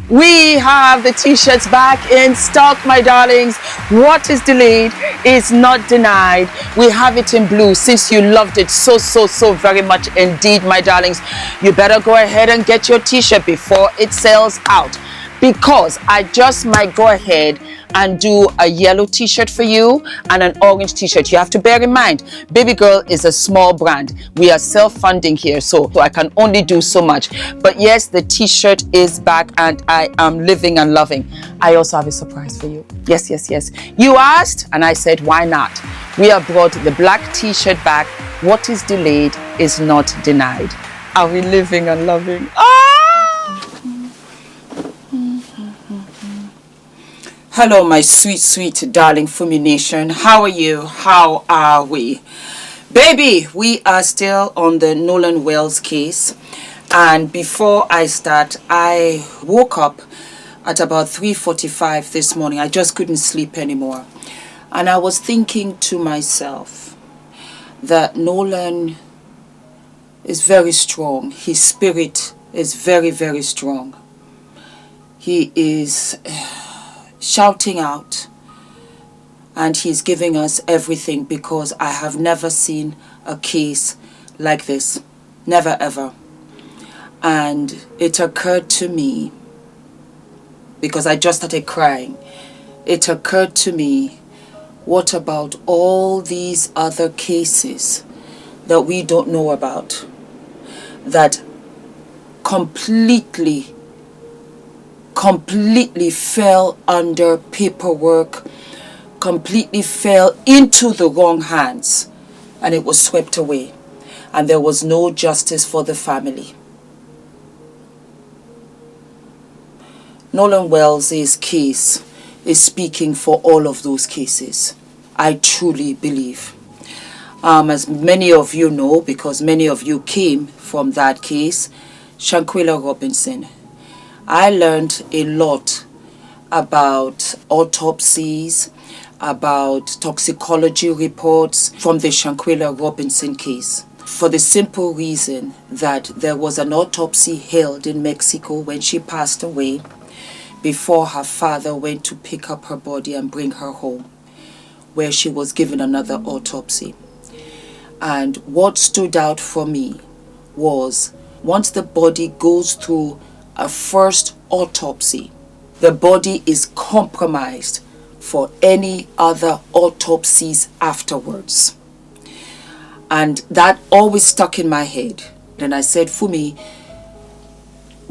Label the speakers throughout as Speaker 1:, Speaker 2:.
Speaker 1: We have the t-shirts back in stock, my darlings. What is delayed is not denied. We have it in blue since you loved it so very much indeed, my darlings. You better go ahead and get your t-shirt before it sells out, because I just might go ahead and do a yellow t-shirt for you and an orange t-shirt. You have to bear in mind, Baby Girl is a small brand. We are self-funding here, so I can only do so much. But yes, the t-shirt is back and I am living and loving. I also have a surprise for you. Yes. You asked and I said, why not? We have brought the black t-shirt back. What is delayed is not denied. Are we living and loving? Hello, my sweet, darling Fumi Nation. How are you? How are we? Baby, we are still on the Nolan Wells case. And before I start, I woke up at about 3:45 this morning. I just couldn't sleep anymore. And I was thinking to myself that Nolan is very strong. His spirit is very strong. He is shouting out, and he's giving us everything, because I have never seen a case like this, never ever. And it occurred to me, because I just started crying, it occurred to me, what about all these other cases that we don't know about, that completely fell under paperwork, completely fell into the wrong hands, and it was swept away, and there was no justice for the family. Nolan Wells' case is speaking for all of those cases. I truly believe. As many of you know, because many of you came from that case, Shanquella Robinson, I learned a lot about autopsies, about toxicology reports from the Shanquella Robinson case, for the simple reason that there was an autopsy held in Mexico when she passed away, before her father went to pick up her body and bring her home, where she was given another autopsy. And what stood out for me was, once the body goes through a first autopsy, the body is compromised for any other autopsies afterwards. And that always stuck in my head. And I said, Fumi,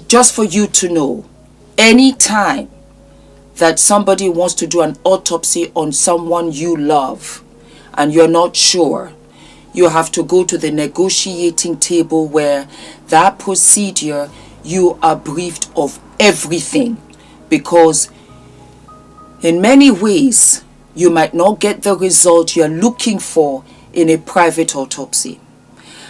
Speaker 1: just for you to know, any time that somebody wants to do an autopsy on someone you love and you're not sure, you have to go to the negotiating table, where that procedure, you are briefed of everything, because in many ways you might not get the result you're looking for in a private autopsy.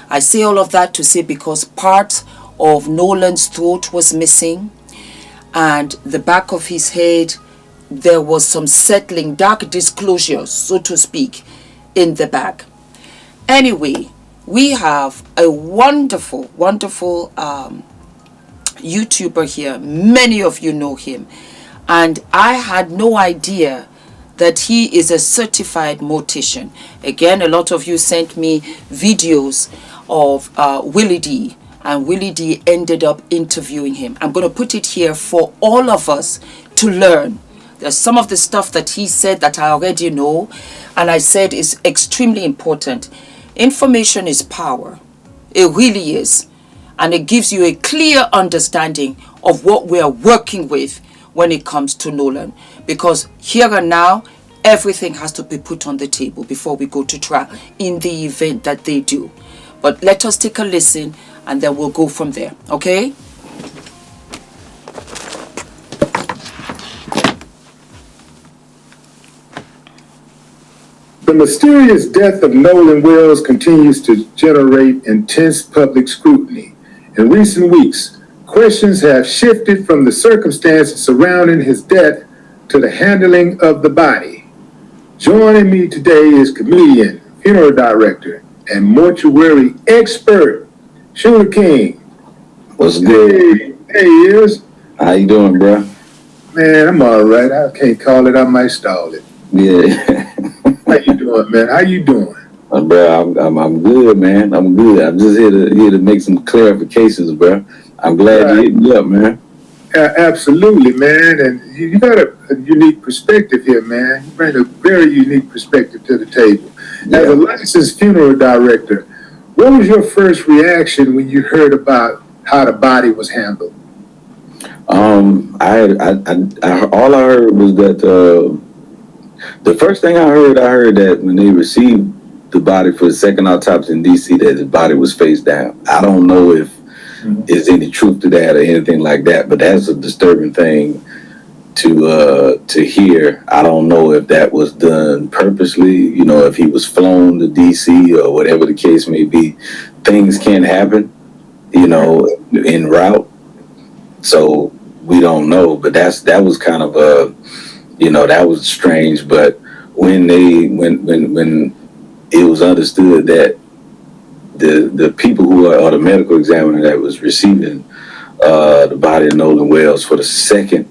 Speaker 1: I say all of that to say, because part of Nolan's throat was missing, and the back of his head, there was some settling, dark disclosures, so to speak, in the back. Anyway, we have a wonderful YouTuber here. Many of you know him, and I had no idea that he is a certified mortician. Again, a lot of you sent me videos of Willie D, and Willie D ended up interviewing him. I'm going to put it here for all of us to learn. There's some of the stuff that he said that I already know, and I said is extremely important. Information is power. It really is. And it gives you a clear understanding of what we are working with when it comes to Nolan. Because here and now, everything has to be put on the table before we go to trial, in the event that they do. But let us take a listen, and then we'll go from there, okay?
Speaker 2: The mysterious death of Nolan Wells continues to generate intense public scrutiny. In recent weeks, questions have shifted from the circumstances surrounding his death to the handling of the body. Joining me today is comedian, funeral director, and mortuary expert, Sugar King.
Speaker 3: What's good?
Speaker 2: Hey, he is.
Speaker 3: How you doing, bro?
Speaker 2: Man, I'm all right. I can't call it. I might stall it.
Speaker 3: Yeah.
Speaker 2: How you doing, man? How you doing?
Speaker 3: Bro, I'm good, man. I'm good. I'm just here to make some clarifications, bro. I'm glad you
Speaker 2: Right.
Speaker 3: hit me up, man.
Speaker 2: Absolutely, man. And you got a unique perspective here, man. You bring a very unique perspective to the table. As a
Speaker 3: Yeah.
Speaker 2: licensed funeral director, what was your first reaction when you heard about how the body was handled?
Speaker 3: All I heard was that the first thing I heard that when they received the body for the second autopsy in DC, that the body was face down. I don't know if there's any truth to that or anything like that, but that's a disturbing thing to hear. I don't know if that was done purposely, you know, if he was flown to DC or whatever the case may be. Things can happen, you know, en route. So we don't know, but that was kind of you know, that was strange. But when it was understood that the people who are, or the medical examiner that was receiving the body of Nolan Wells for the second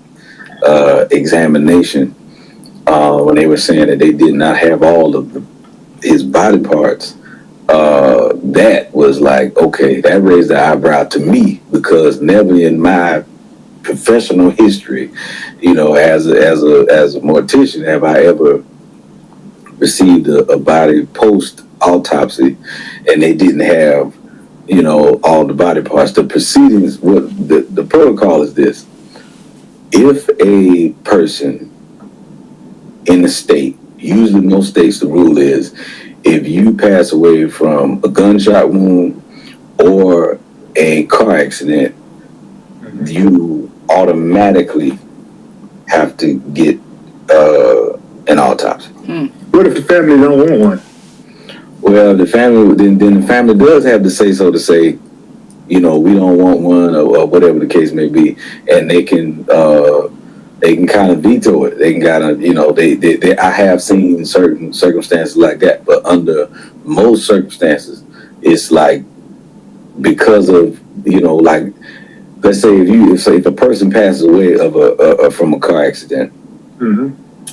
Speaker 3: examination, when they were saying that they did not have all of his body parts, that was like, okay, that raised the eyebrow to me, because never in my professional history, you know, as a mortician, have I ever received a body post autopsy and they didn't have, you know, all the body parts. The proceedings, what the protocol is this: if a person in the state, usually most states, the rule is if you pass away from a gunshot wound or a car accident, you automatically have to get an autopsy.
Speaker 2: What if the family don't want one?
Speaker 3: Well, the family then the family does have the say so to say, you know, we don't want one, or whatever the case may be, and they can kind of veto it. They can kind of, you know, they I have seen certain circumstances like that, but under most circumstances, it's like, because of, you know, like, let's say if a person passes away from a car accident,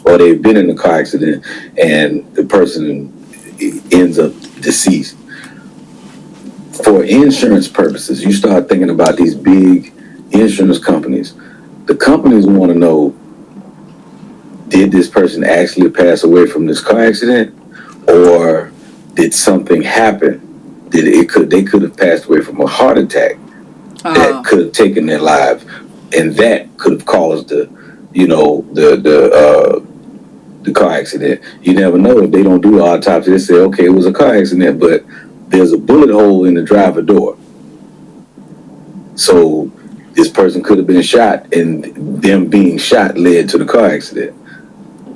Speaker 3: or they've been in a car accident and the person ends up deceased. For insurance purposes, you start thinking about these big insurance companies. The companies want to know, did this person actually pass away from this car accident, or did something happen? They could have passed away from a heart attack that could have taken their lives, and that could have caused the car accident. You never know. If they don't do the autopsy, they say, okay, it was a car accident, but there's a bullet hole in the driver door. So this person could have been shot, and them being shot led to the car accident.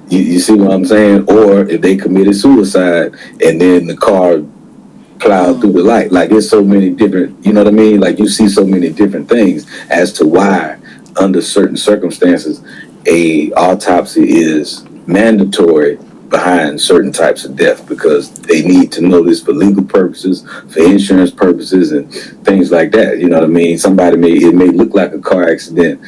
Speaker 3: You see what I'm saying? Or if they committed suicide and then the car plowed through the light. Like, it's so many different, you know what I mean? Like, you see so many different things as to why, under certain circumstances, a autopsy is mandatory behind certain types of death, because they need to know this for legal purposes, for insurance purposes, and things like that. You know what I mean? It may look like a car accident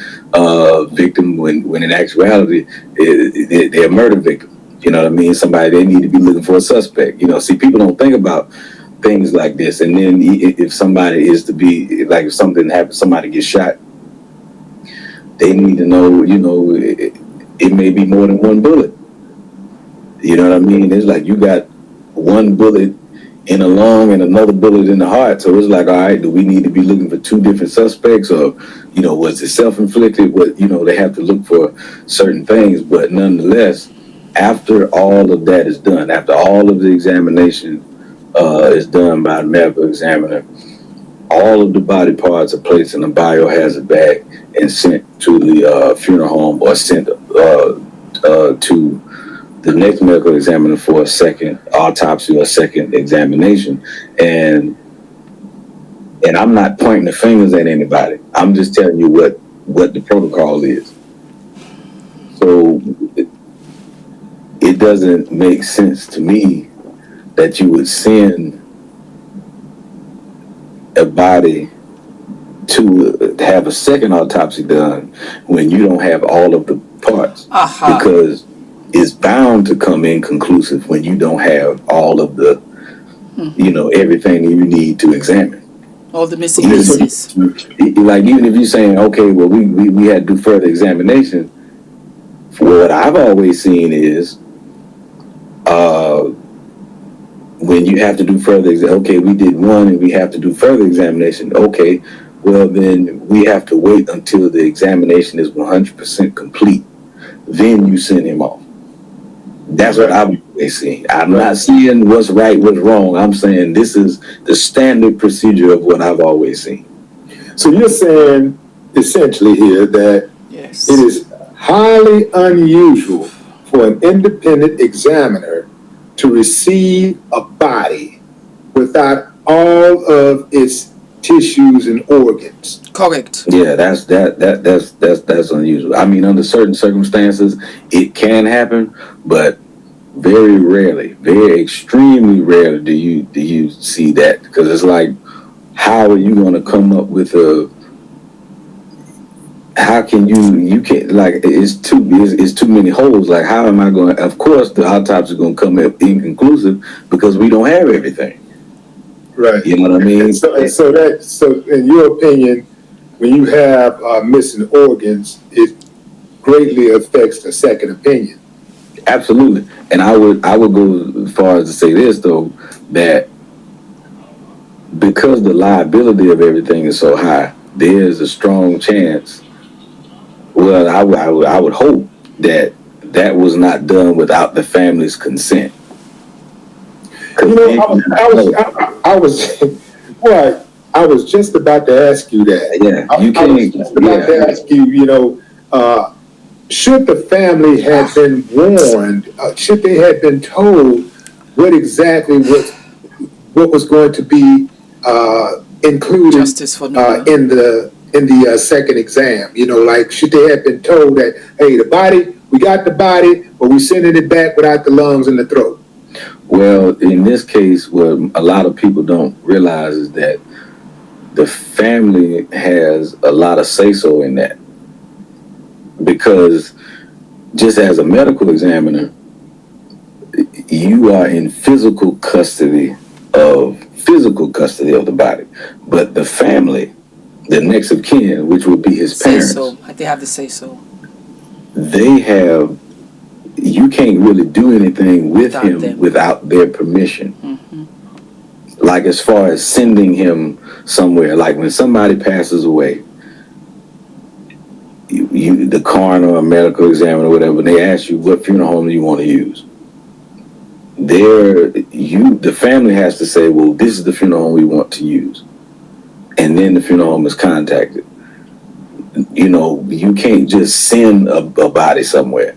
Speaker 3: victim when in actuality they're a murder victim. You know what I mean? Somebody, they need to be looking for a suspect. You know, see, people don't think about things like this. And then if somebody is to be, like, if something happens, somebody gets shot, they need to know, you know, it may be more than one bullet. You know what I mean? It's like you got one bullet in the lung and another bullet in the heart. So it's like, all right, do we need to be looking for two different suspects, or, you know, was it self-inflicted? What, you know, they have to look for certain things. But nonetheless, after all of that is done, after all of the examination is done by the medical examiner, all of the body parts are placed in a biohazard bag and sent to the funeral home, or sent to the next medical examiner for a second autopsy or second examination. And I'm not pointing the fingers at anybody. I'm just telling you what the protocol is. So it doesn't make sense to me that you would send a body to have a second autopsy done when you don't have all of the parts,
Speaker 1: Aha.
Speaker 3: because it's bound to come inconclusive when you don't have all of the, everything you need to examine.
Speaker 1: All the missing
Speaker 3: Even
Speaker 1: pieces.
Speaker 3: Like, even if you're saying, okay, well, we had to do further examination, what I've always seen is, when you have to do further, okay, we did one and we have to do further examination. Okay, well, then we have to wait until the examination is 100% complete. Then you send him off. That's what I've always seen. I'm not seeing what's right, what's wrong. I'm saying this is the standard procedure of what I've always seen.
Speaker 2: So you're saying essentially here that
Speaker 1: Yes.
Speaker 2: it is highly unusual for an independent examiner to receive a body without all of its tissues and organs.
Speaker 1: Correct.
Speaker 3: Yeah, that's unusual. I mean, under certain circumstances, it can happen, but very rarely, very extremely rarely do you see that, because it's like, how are you going to come up with how can you can't, like, it's too many holes. Like, how am I going? Of course, the autopsy is going to come up inconclusive because we don't have everything.
Speaker 2: Right.
Speaker 3: You know what I mean?
Speaker 2: So in your opinion, when you have missing organs, it greatly affects the second opinion.
Speaker 3: Absolutely. And I would go as far as to say this, though, that because the liability of everything is so high, there's a strong chance. Well, I would hope that was not done without the family's consent.
Speaker 2: You know, I was well, I was just about to ask you that.
Speaker 3: Yeah, you can't.
Speaker 2: I was just about to ask you, should the family have been warned? Should they have been told what exactly what was going to be included
Speaker 1: Justice for Nolan.
Speaker 2: in the second exam? Like, should they have been told that, hey, we got the body, but we're sending it back without the lungs and the throat?
Speaker 3: Well, in this case, what a lot of people don't realize is that the family has a lot of say-so in that. Because just as a medical examiner, you are in physical custody of the body. But the family, the next of kin, which would be his parents,
Speaker 1: They have to say so.
Speaker 3: You can't really do anything with
Speaker 1: Without
Speaker 3: him
Speaker 1: them.
Speaker 3: without their permission.
Speaker 1: Mm-hmm.
Speaker 3: Like, as far as sending him somewhere, like when somebody passes away, the coroner or medical examiner or whatever, they ask you what funeral home do you want to use. The family has to say, well, this is the funeral home we want to use. And then the funeral home is contacted. You can't just send a body somewhere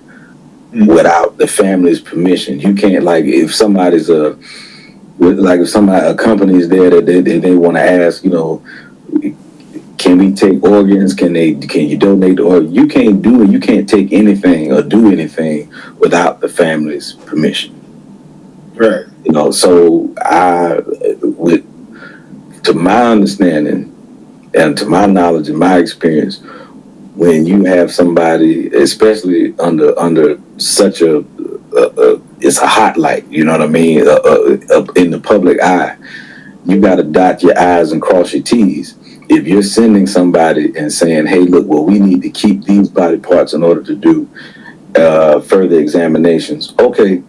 Speaker 3: without the family's permission. You can't, like, if somebody's a company is there that they want to ask, can we take organs? Can you donate the organ? You can't take anything or do anything without the family's permission.
Speaker 2: Right.
Speaker 3: So to my understanding and to my knowledge and my experience, when you have somebody, especially under such it's a hot light, you know what I mean, in the public eye, you got to dot your I's and cross your T's. If you're sending somebody and saying, hey, look, well, we need to keep these body parts in order to do further examinations, okay,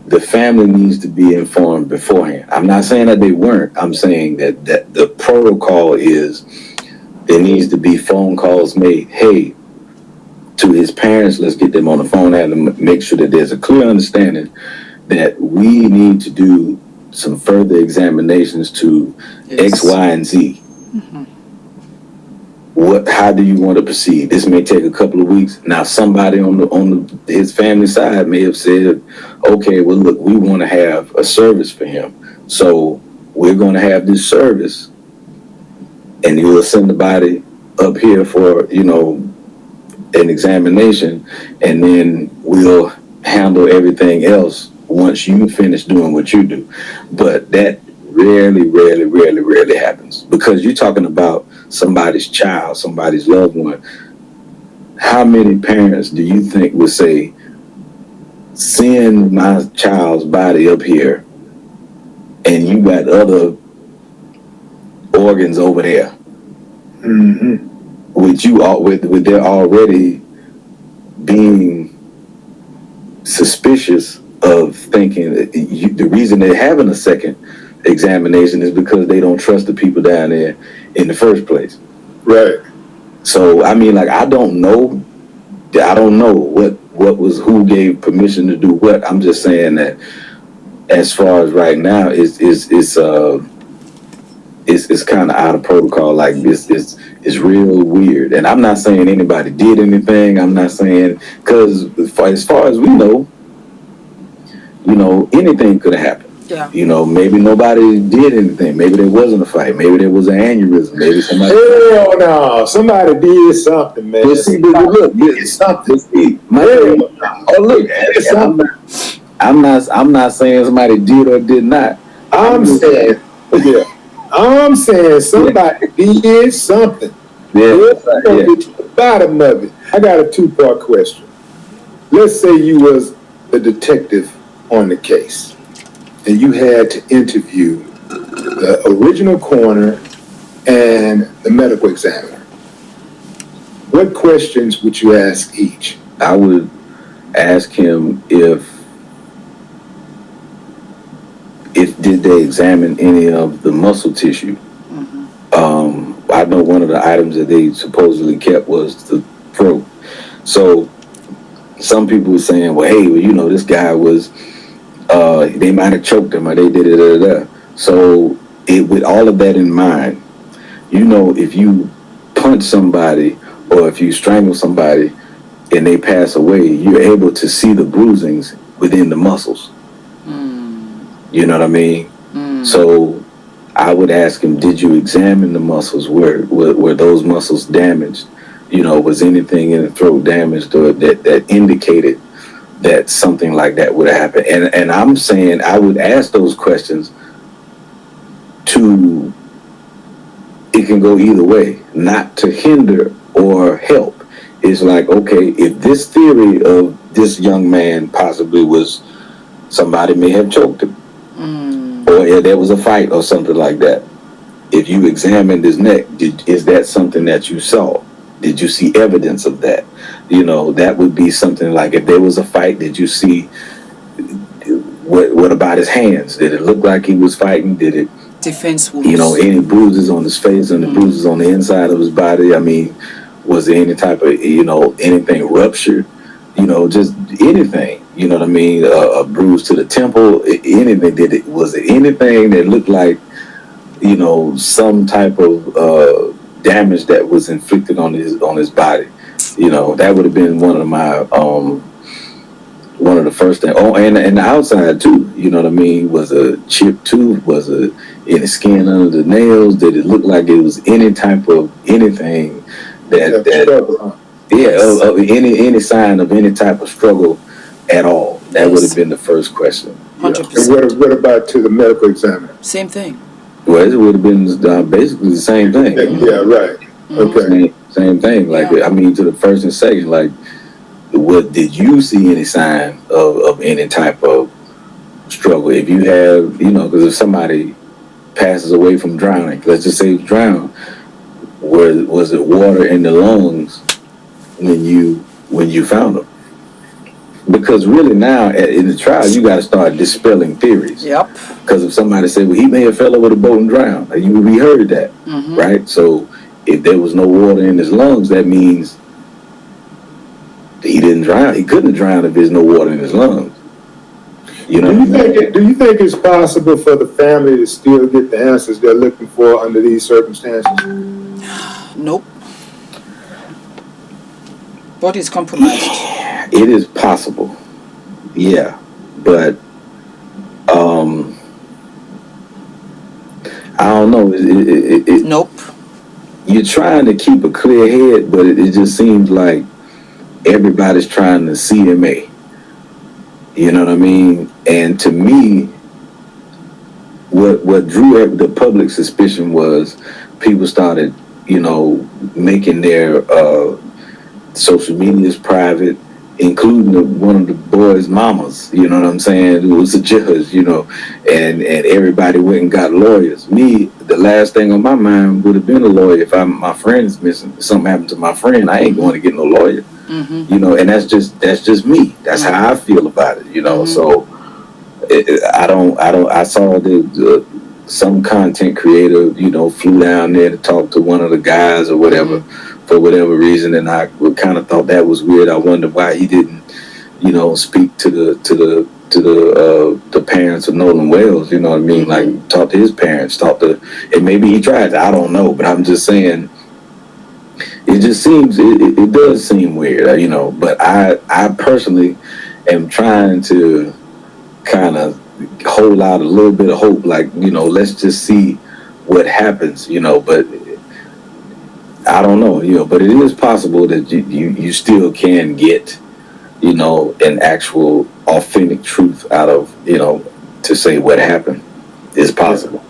Speaker 3: the family needs to be informed beforehand. I'm not saying that they weren't. I'm saying that the protocol is there needs to be phone calls made. Hey, to his parents, let's get them on the phone and make sure that there's a clear understanding that we need to do some further examinations to X, Y, and Z. Mm-hmm. How do you want to proceed? This may take a couple of weeks. Now, somebody on his family side may have said, okay, well, look, we want to have a service for him. So we're going to have this service, and you will send the body up here for, an examination, and then we'll handle everything else once you finish doing what you do. But that rarely happens, because you're talking about somebody's child, somebody's loved one. How many parents do you think would say, send my child's body up here and you got other organs over there?
Speaker 2: Mm-hmm.
Speaker 3: With there already being suspicious of thinking the reason they're having a second examination is because they don't trust the people down there in the first place.
Speaker 2: Right.
Speaker 3: So I mean, like, I don't know what was, who gave permission to do what. I'm just saying that as far as right now, it's kind of out of protocol. Like, this is real weird. And I'm not saying anybody did anything. I'm not saying, because as far as we know, anything could have happened.
Speaker 1: Yeah.
Speaker 3: Maybe nobody did anything. Maybe there wasn't a fight. Maybe there was an aneurysm. Maybe somebody.
Speaker 2: Hell no! Somebody did something, man.
Speaker 3: But see, look, it's something. Look, I'm not saying somebody did or did not.
Speaker 2: I'm saying somebody did something.
Speaker 3: Yeah.
Speaker 2: Get to the bottom of it. I got a 2-part question. Let's say you was the detective on the case, and you had to interview the original coroner and the medical examiner. What questions would you ask each?
Speaker 3: I would ask him if did they examine any of the muscle tissue. I know one of the items that they supposedly kept was the throat. So some people were saying, well, hey, this guy was, they might have choked him or they did it. So with all of that in mind, if you punch somebody or if you strangle somebody and they pass away, you're able to see the bruisings within the muscles. You know what I mean? So I would ask him, did you examine the muscles? Were those muscles damaged? Was anything in the throat damaged or that indicated that something like that would happen? And I'm saying I would ask those questions it can go either way, not to hinder or help. It's like, okay, if this theory of this young man possibly was somebody may have choked him, or there was a fight or something like that. If you examined his neck, is that something that you saw? Did you see evidence of that? That would be something like, if there was a fight, did you see, what about his hands? Did it look like he was fighting? Did it,
Speaker 1: defense wounds?
Speaker 3: Any bruises on his face and the bruises on the inside of his body? I mean, was there any type of, anything ruptured? Just anything. You know what I mean? A bruise to the temple, anything. Was it anything that looked like, some type of damage that was inflicted on his body? That would have been one of the first things. Oh, and the outside too. You know what I mean? Was a chipped tooth? Was any skin under the nails? Did it look like it was any type of anything that any sign of any type of struggle at all? That would have been the first question.
Speaker 1: 100%.
Speaker 2: And what about to the medical examiner?
Speaker 1: Same thing.
Speaker 3: Well, it would have been basically the same thing.
Speaker 2: Yeah, right. Okay.
Speaker 3: Same thing. Like, I mean, to the first and second, like, did you see any sign of any type of struggle? If you have, because if somebody passes away from drowning, let's just say drowned, was it water in the lungs when you found them? Because really now in the trial, you got to start dispelling theories.
Speaker 1: Yep.
Speaker 3: Because if somebody said, well, he may have fell over the boat and drowned, we heard that, right? So if there was no water in his lungs, that means he didn't drown. He couldn't have drowned if there's no water in his lungs. Do you think it's possible for the family to still get the answers they're looking for under these circumstances?
Speaker 1: Nope. Body's compromised.
Speaker 3: It is possible, yeah, but I don't know.
Speaker 1: Nope.
Speaker 3: You're trying to keep a clear head, but it just seems like everybody's trying to CMA. You know what I mean? And to me, what drew the public suspicion was people started, making their social medias private, including one of the boys' mamas, you know what I'm saying, who was a judge, and everybody went and got lawyers. Me, the last thing on my mind would have been a lawyer. If my friend is missing, something happened to my friend, I ain't going to get no lawyer. And that's just me. That's how I feel about it, so I saw some content creator, flew down there to talk to one of the guys or whatever, for whatever reason, and I kind of thought that was weird. I wondered why he didn't, speak to the parents of Nolan Wells. You know what I mean? Like, talk to his parents, and maybe he tried. I don't know, but I'm just saying. It just seems it does seem weird, But I personally am trying to kind of hold out a little bit of hope, like, let's just see what happens, but I don't know, but it is possible that you still can get, an actual authentic truth out of, to say what happened. It's possible.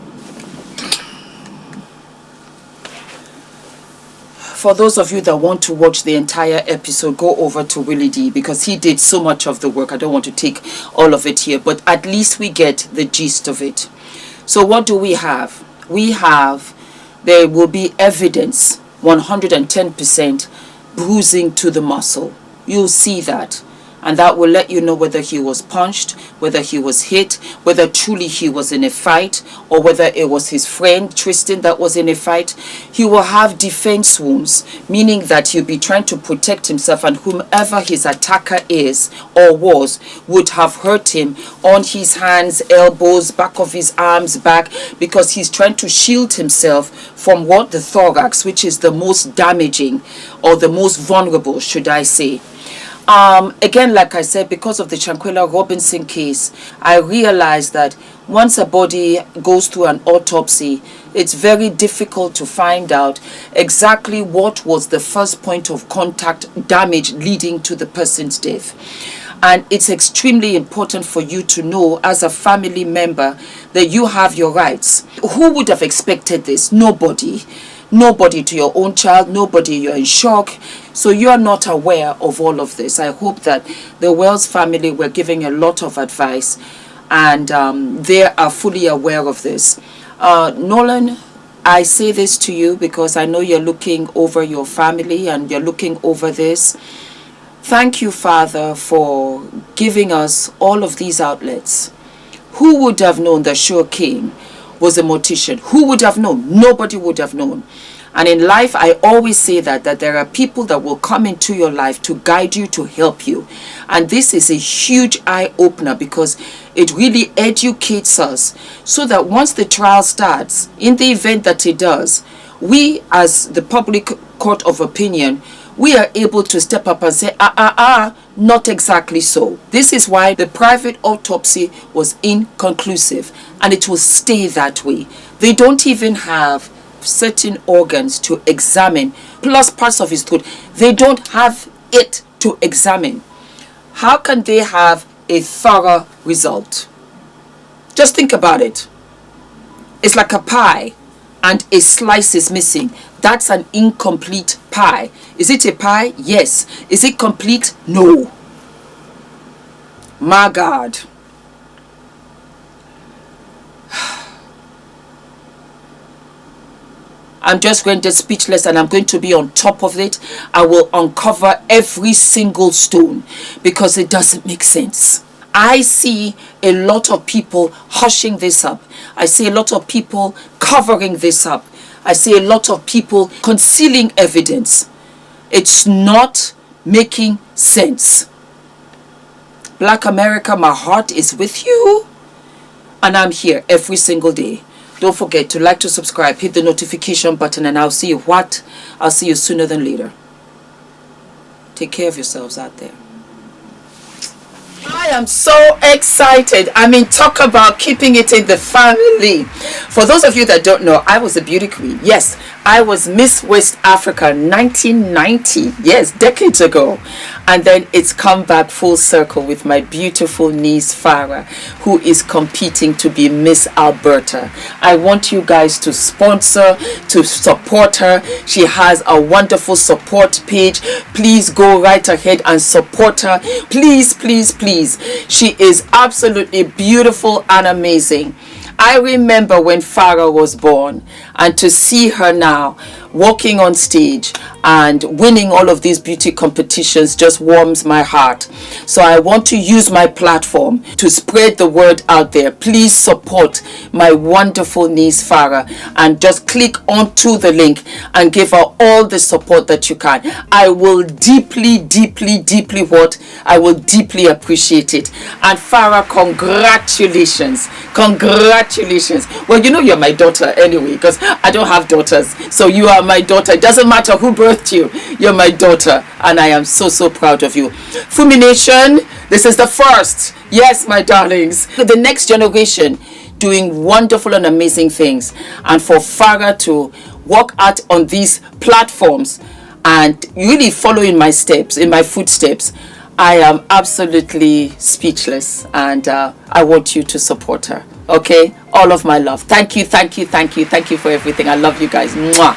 Speaker 1: For those of you that want to watch the entire episode, go over to Willie D, because he did so much of the work. I don't want to take all of it here, but at least we get the gist of it. So what do we have? There will be evidence, 110% bruising to the muscle. You'll see that. And that will let you know whether he was punched, whether he was hit, whether truly he was in a fight, or whether it was his friend Tristan that was in a fight. He will have defense wounds, meaning that he'll be trying to protect himself, and whomever his attacker is or was would have hurt him on his hands, elbows, back of his arms, back, because he's trying to shield himself from what? The thorax, which is the most damaging, or the most vulnerable, should I say. Again, like I said, because of the Shanquella Robinson case, I realized that once a body goes through an autopsy, it's very difficult to find out exactly what was the first point of contact damage leading to the person's death. And it's extremely important for you to know, as a family member, that you have your rights. Who would have expected this? Nobody. Nobody. To your own child, nobody. You're in shock. So you're not aware of all of this. I hope that the Wells family were giving a lot of advice, and they are fully aware of this. Nolan, I say this to you because I know you're looking over your family and you're looking over this. Thank you, Father, for giving us all of these outlets. Who would have known that Sure King was a mortician? Who would have known? Nobody would have known. And in life, I always say that there are people that will come into your life to guide you, to help you. And this is a huge eye-opener, because it really educates us, so that once the trial starts, in the event that it does, we as the public court of opinion, we are able to step up and say, not exactly so. This is why the private autopsy was inconclusive, and it will stay that way. They don't even have certain organs to examine, plus parts of his throat. They don't have it to examine. How can they have a thorough result? Just think about it. It's like a pie and a slice is missing. That's an incomplete pie. Is it a pie? Yes. Is it complete? No. My God. I'm just going to get speechless, and I'm going to be on top of it. I will uncover every single stone, because it doesn't make sense. I see a lot of people hushing this up. I see a lot of people covering this up. I see a lot of people concealing evidence. It's not making sense. Black America, my heart is with you, and I'm here every single day. Don't forget to like, to subscribe, hit the notification button, and I'll see you I'll see you sooner than later. Take care of yourselves out there. I am so excited. I mean, talk about keeping it in the family. For those of you that don't know, I was a beauty queen. Yes, I was Miss West Africa 1990. Yes, decades ago. And then it's come back full circle with my beautiful niece Farah, who is competing to be Miss Alberta. I want you guys to sponsor, to support her. She has a wonderful support page. Please go right ahead and support her. Please, please, please. She is absolutely beautiful and amazing. I remember when Farah was born, and to see her now walking on stage and winning all of these beauty competitions just warms my heart. So I want to use my platform to spread the word out there. Please support my wonderful niece Farah and just click onto the link and give her all the support that you can. I will deeply, deeply, deeply I will deeply appreciate it. And Farah, congratulations. Congratulations. Well, you know you're my daughter anyway, because I don't have daughters. So you are my daughter. It doesn't matter who birthed you. You're my daughter. And I am so, so proud of you. Fumi Nation, this is the first. Yes, my darlings. The next generation doing wonderful and amazing things. And for Farah to walk out on these platforms and really follow in my steps, in my footsteps, I am absolutely speechless. And I want you to support her. Okay? All of my love. Thank you, thank you, thank you. Thank you for everything. I love you guys. Mwah.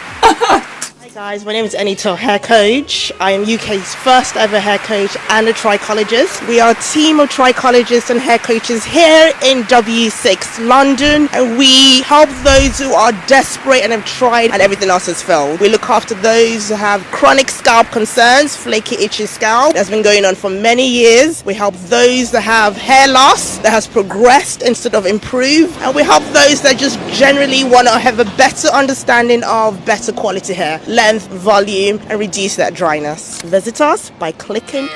Speaker 4: Hi guys, my name is ENITAN, hair coach. I am UK's first ever hair coach and a trichologist. We are a team of trichologists and hair coaches here in W6 London, and we help those who are desperate and have tried and everything else has failed. We look after those who have chronic scalp concerns, flaky, itchy scalp that's been going on for many years. We help those that have hair loss that has progressed instead of improved, and we help those that just generally want to have a better understanding of better quality hair, length, volume, and reduce that dryness. Visit us by clicking